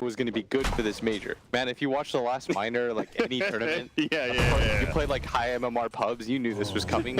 was going to be good for this major. Man, if you watched the last minor, like any tournament, you played like high MMR pubs, you knew this was coming.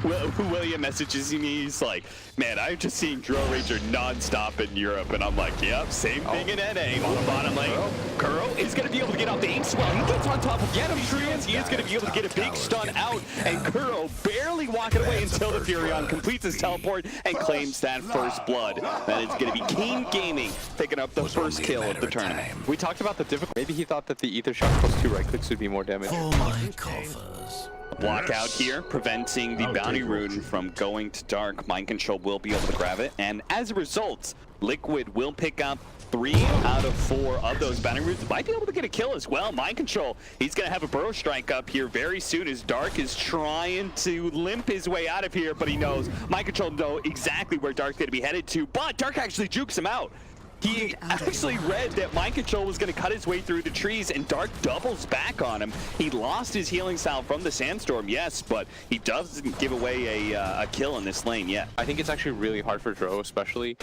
William messages me, he's like, man, I'm just seeing Drill Ranger non-stop in Europe, and I'm like, yep, same thing in NA. Bottom lane, Kuro is going to be able to get out the Inkswell. He gets on top of Genom Treants. He is going to be able to get a big stun out, and Kuro barely walking away until the Furion completes his teleport and claims that first blood. That is going to be King Gaming picking up the first kill of the tournament. We talked about the difficulty. Maybe he thought that the Ether Shock plus 2 right clicks would be more damage. Block out here, preventing the bounty rune from going to dark. Mind Control will be able to grab it, and as a result, Liquid will pick up 3 out of 4 of those bounty runes. Might be able to get a kill as well. Mind Control, he's going to have a burrow strike up here very soon as Dark is trying to limp his way out of here, but he knows, Mind Control know exactly where Dark's going to be headed to, but Dark actually jukes him out. He actually read that Mind Control was going to cut his way through the trees, and Dark doubles back on him. He lost his healing salve from the Sandstorm, yes, but he doesn't give away a kill in this lane yet. I think it's actually really hard for Dro, especially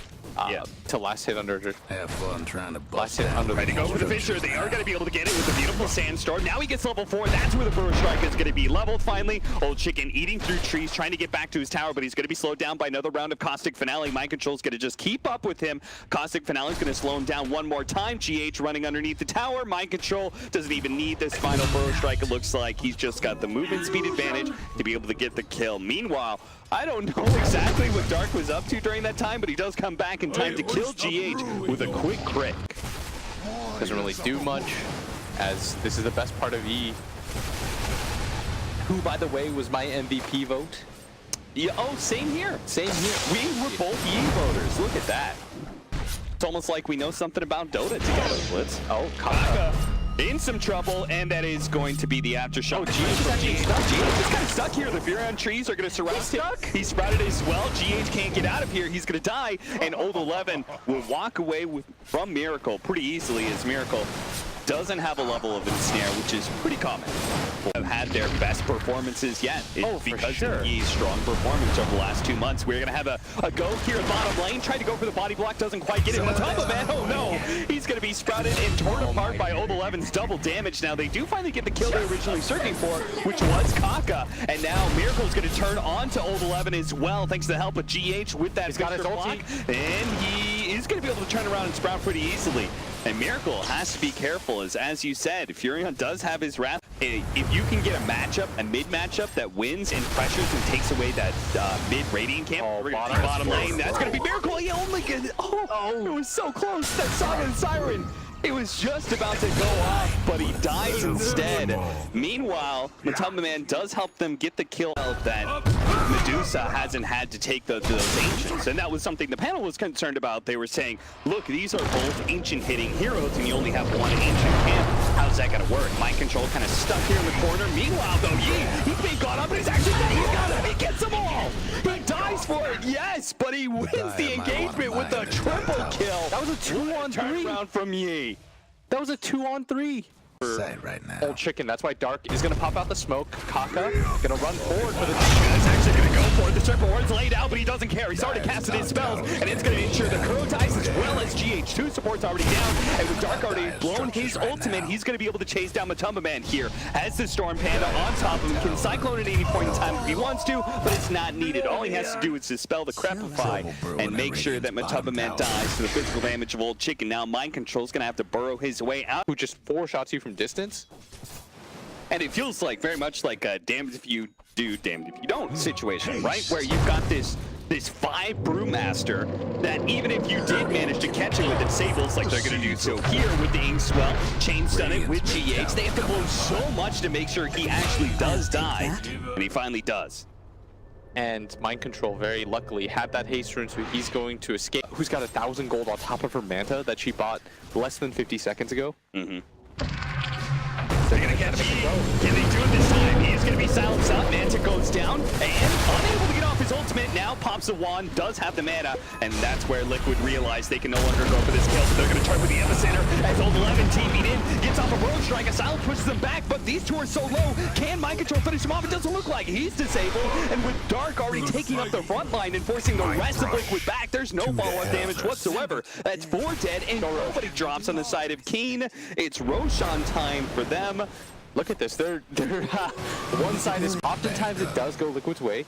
to last hit under. Have fun trying to last hit under. Ready to go for the Fissure. They are going to be able to get it with a beautiful Sandstorm. Now he gets level 4. That's where the Burrow Strike is going to be leveled finally. Old Chicken eating through trees, trying to get back to his tower, but he's going to be slowed down by another round of Caustic Finale. Mind Control's going to just keep up with him. Caustic Finale is going to slow him down one more time. GH running underneath the tower. Mind Control doesn't even need this final Burrow Strike. It looks like he's just got the movement speed advantage to be able to get the kill. Meanwhile, I don't know exactly what Dark was up to during that time, but he does come back in time to kill GH with a quick crit. Doesn't really do much, as this is the best part of E. Who, by the way, was my MVP vote? Yeah, oh, same here. Same here. We were both E voters. Look at that. It's almost like we know something about Dota together, Blitz. Oh, Kaka. In some trouble, and that is going to be the aftershock. Oh, GH is actually stuck. GH is kind of stuck here. The Furion trees are going to surround him. He's sprouted as well. GH can't get out of here. He's going to die, and Old 11 will walk away from Miracle pretty easily, as Miracle doesn't have a level of ensnare, which is pretty common. Have had their best performances yet. Because of Ye's strong performance over the last 2 months. We're gonna have a go here at bottom lane. Tried to go for the body block, doesn't quite get it. Matamba, man, oh no! He's gonna be sprouted and torn apart by Old 11's double damage. Now they do finally get the kill they were originally searching for, which was Kaka. And now Miracle's gonna turn on to Old 11 as well, thanks to the help of GH with that. He's got his block, and he is gonna be able to turn around and sprout pretty easily. And Miracle has to be careful, as you said, Furion does have his wrath. If you can get a matchup, a mid matchup that wins and pressures and takes away that mid Radiant camp, bottom lane, that's gonna be Miracle. He only gets, it was so close. That Saga and Siren, it was just about to go off, but he dies instead. Meanwhile, Matamba Man does help them get the kill that Medusa hasn't had to take those Ancients, and that was something the panel was concerned about. They were saying, look, these are both Ancient hitting heroes, and you only have one Ancient camp. How's that gonna work? Mind Control kind of stuck here in the corner. Meanwhile, though, he's being caught up, and he's actually he gets them all! He dies for it, yes, but he wins the engagement with a triple kill. That was a 2-on-3 round from Yi. That was a 2-on-3. Right now. Old Chicken, that's why Dark is gonna pop out the smoke. Kaka gonna run forward for the He's actually gonna go for it. The triple ward's laid out, but he doesn't care. He's already casted his spells, and it's gonna ensure the Kuro dies as well as GH2 support's already down. And with Dark already blown his ultimate, he's gonna be able to chase down Matamba Man here. Has the Storm Panda on top of him, can Cyclone at any point in time if he wants to, but it's not needed. All he has to do is dispel the Crepify and make sure that Matamba Man dies to the physical damage of Old Chicken. Now Mind Control's gonna have to burrow his way out. who just 4 shots you from distance. And it feels like very much like a damned if you do, damned if you don't situation, right? Where you've got this 5 Brewmaster that even if you did manage to catch it with the Sables like they're going to do so here with the Inkswell, chain stun it with GH, they have to blow so much to make sure he actually does die, and he finally does. And Mind Control, very luckily, had that haste rune, so he's going to escape. Who's got 1,000 gold on top of her Manta that she bought less than 50 seconds ago? They're gonna catch him. Can they do it this time? He is gonna be silenced up. Manta goes down and unable to get off his ultimate, now pops the wand, does have the mana, and that's where Liquid realized they can no longer go for this kill, so they're going to turn with the epicenter as Old 11 TP'd in, gets off a road strike, a silence pushes them back, but these two are so low, can Mind Control finish him off? It doesn't look like he's disabled, and with Dark already taking up the front line and forcing the rest of Liquid back, there's no follow-up damage whatsoever. That's 4 dead, and nobody drops on the side of Keen. It's Roshan time for them. Look at this. They're one side is oftentimes it does go Liquid's way.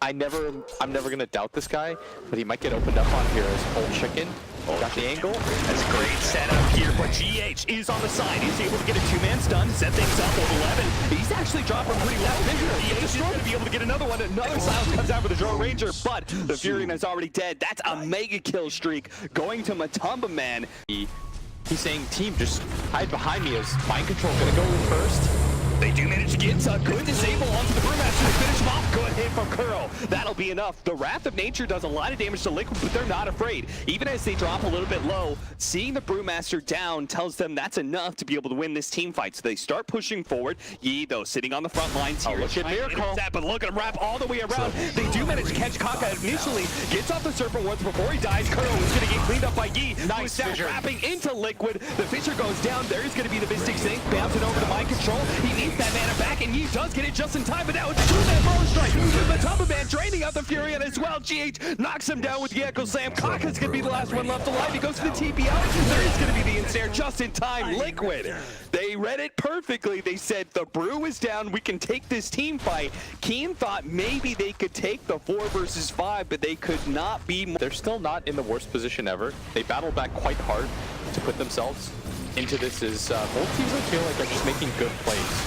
I'm never gonna doubt this guy, but he might get opened up on here as Old Chicken. Got the angle. That's a great setup here, but GH is on the side. He's able to get a 2-man stun, set things up with 11. He's actually dropping pretty low. GH is going to be able to get another one. Another silence comes out for the Drone Ranger, but the Furion is already dead. That's a mega kill streak going to Matumba Man. He's saying, team, just hide behind me. Is Mind Control gonna go in first? They do manage to get a good disable onto the Brewmaster to finish him off. Good hit from Curl. That'll be enough. The Wrath of Nature does a lot of damage to Liquid, but they're not afraid. Even as they drop a little bit low, seeing the Brewmaster down tells them that's enough to be able to win this team fight. So they start pushing forward. Yi, though, sitting on the front lines here. Look at Miracle. But look at him wrap all the way around. They do manage to catch Kaka initially. Gets off the Serpent once before he dies. Curl is going to get cleaned up by Yi. Nice Fissure. Wrapping into Liquid. The Fissure goes down. There's going to be the Mystic Sync. Bouncing over to Mind Control. He needs that mana back, and Yi does get it just in time, but now it's a 2-man Burrow Strike. The Matumba Man draining out the Furion as well. GH knocks him down with the Echo Slam. Kaka's going to be the last one left alive. He goes to the TP out. There is going to be the ensnare just in time. Liquid, they read it perfectly. They said the Brew is down. We can take this team fight. Keen thought maybe they could take the 4 versus 5, but they could not be more. They're still not in the worst position ever. They battle back quite hard to put themselves into this. Is both teams I feel like are just making good plays.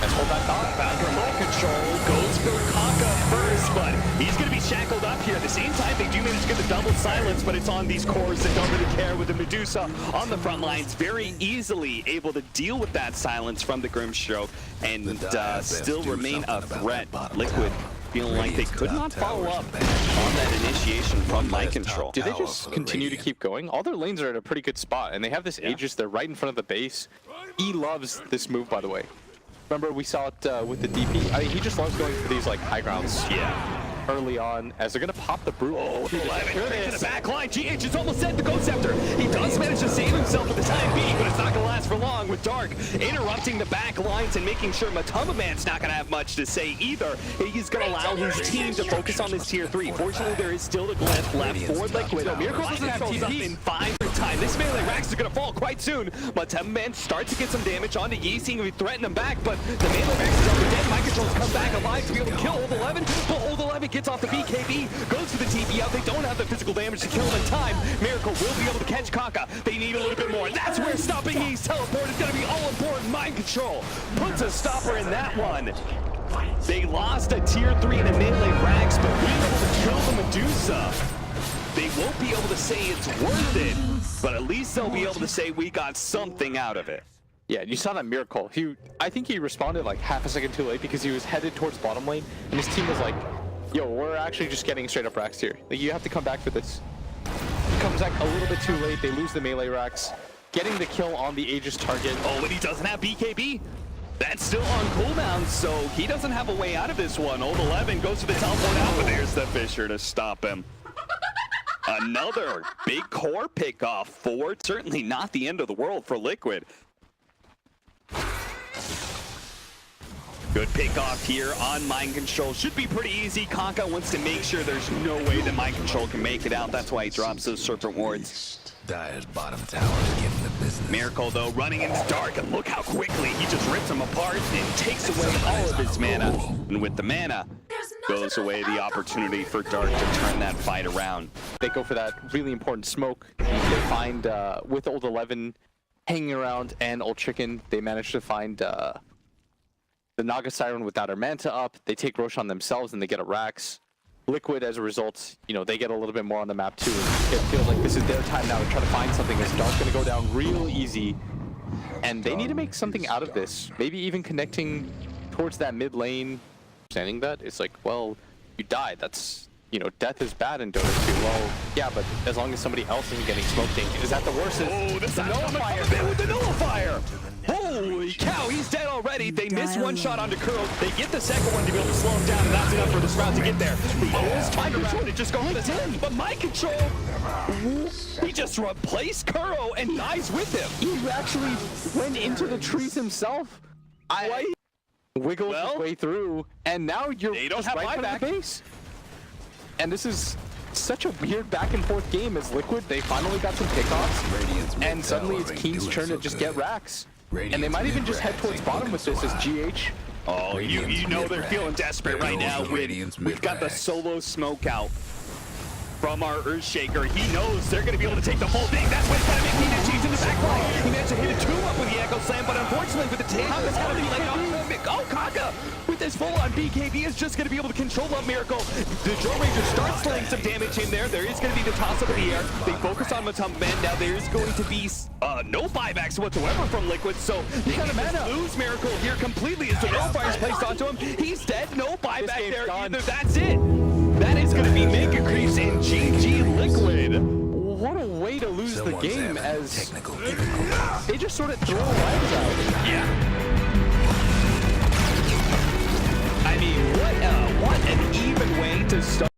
Let's hold that thought. Found remote control, goes for Kaka first, but he's going to be shackled up here. At the same time, they do manage to get the double silence, but it's on these cores that don't really care with the Medusa on the front lines. Very easily able to deal with that silence from the Grimstroke and still remain a threat. Liquid feeling like they could not follow up on that initiation from Mind Control. Do they just continue to keep going? All their lanes are at a pretty good spot, and they have this Aegis. They're right in front of the base. E loves this move, by the way. Remember, we saw it with the DP. I mean, he just loves going for these like high grounds. Yeah. Early on, as they're gonna pop the Brew. Oh, 11 to the back line. GH is almost set the Ghost Scepter. He does manage to save himself for the time being, but it's not gonna last for long with Dark interrupting the back lines and making sure Matumba Man's not gonna have much to say either. He's gonna allow his team to focus on this tier 3. Fortunately, there is still the glyph left for Liquid. Miracle doesn't have TP in 5 time. This melee Rax is gonna fall quite soon. Matumba Man starts to get some damage onto Yi, seeing if he threaten him back, but the melee Rax is already dead. Mind Control's come back alive to be able to kill Old 11, but Old 11 gets off the BKB, goes to the TP out. They don't have the physical damage to kill him in time. Miracle will be able to catch Kaka. They need a little bit more. That's where stopping Yi's teleport is going to be all important. Mind Control puts a stopper in that one. They lost a tier 3 in a melee Rax, but being able to kill the Medusa, they won't be able to say it's worth it, but at least they'll be able to say we got something out of it. Yeah, you saw that Miracle. I think he responded like half a second too late because he was headed towards bottom lane, and his team was like, yo, we're actually just getting straight up Rax here. Like, you have to come back for this. He comes back a little bit too late. They lose the melee Rax, getting the kill on the Aegis target. Oh, but he doesn't have BKB. That's still on cooldown, so he doesn't have a way out of this one. Old 11 goes to the teleport out, but there's the Fissure to stop him. Another big core pick off for certainly not the end of the world for Liquid. Good pick off here on Mind Control. Should be pretty easy. Kaka wants to make sure there's no way that Mind Control can make it out. That's why he drops those Serpent Wards. Dire's bottom tower to give him the business. Miracle, though, running into Dark, and look how quickly he just rips him apart and takes away all of his mana. And with the mana, goes away the opportunity for Dark to turn that fight around. They go for that really important smoke. They find, with Old 11 hanging around and Old Chicken, they manage to find the Naga Siren without her Manta up. They take Roshan themselves and they get a Rax. Liquid, as a result, you know, they get a little bit more on the map too. It feels like this is their time now to try to find something. As Dark's going to go down real easy, and they need to make something out of this. Maybe even connecting towards that mid lane. Understanding that it's like, well, you died. That's you know, death is bad in Dota 2. Well, yeah, but as long as somebody else isn't getting smoked in, is that the worst? Oh, the nullifier with the nullifier. Holy cow, he's dead already. They miss one shot onto Curl. They get the second one to be able to slow him down, and that's enough for the Sprout to get there. He almost mind control to just go on his head, but mind control, he just replaced Kuro and dies with him. He actually went into the trees himself. Wiggled his way through, and now you're They don't just have right buyback. by the base. And this is such a weird back and forth game as Liquid, they finally got some pickoffs, and suddenly it's Keen's turn to just get racks. And they might even just head towards bottom with this as GH. Oh, you know they're feeling desperate right now. We've got the solo smoke out from our Earthshaker. He knows they're going to be able to take the whole thing. That's what's going to make Keen achieve in the back line. He managed to hit a 2-up with the Echo Slam, but unfortunately with the take, Kaka's going to be laid off. Oh, Kaka with this full-on BKB is just going to be able to control that Miracle. The Drone Ranger starts slaying some damage in there. There is going to be the toss up in the air. They focus on Matum Man. Now there is going to be no buybacks whatsoever from Liquid, so they kind of lose Miracle here completely as the Nullifier is placed onto him. He's dead. No buyback there either. That's it. That is going to be Mega Creeps in GG Liquid. What a way to lose the game as they just sort of throw lives out. Yeah. I mean, what an even way to start.